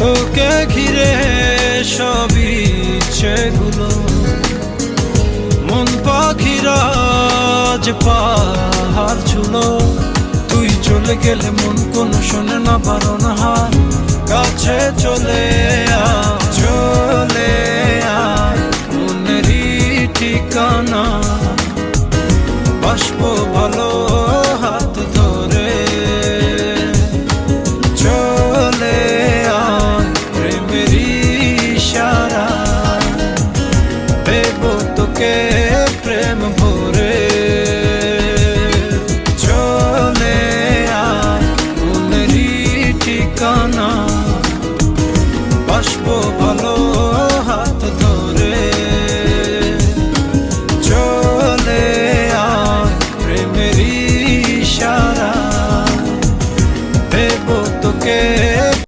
তোকে ঘিরে সবই ইচ্ছেগুলো মন পাখিরা যে পাহাড় ছুলো। তুই চলে গেলে মন কোনো শোনে না বারণ হার, কাছে চলে চলে মনেরই ঠিকানা বাসবো ভালো হাত ধরে। চলে প্রেমেরই ইশারা দেব তোকে প্রেম ভরে। চলে মনেরই ঠিকানা বাসবো ভালো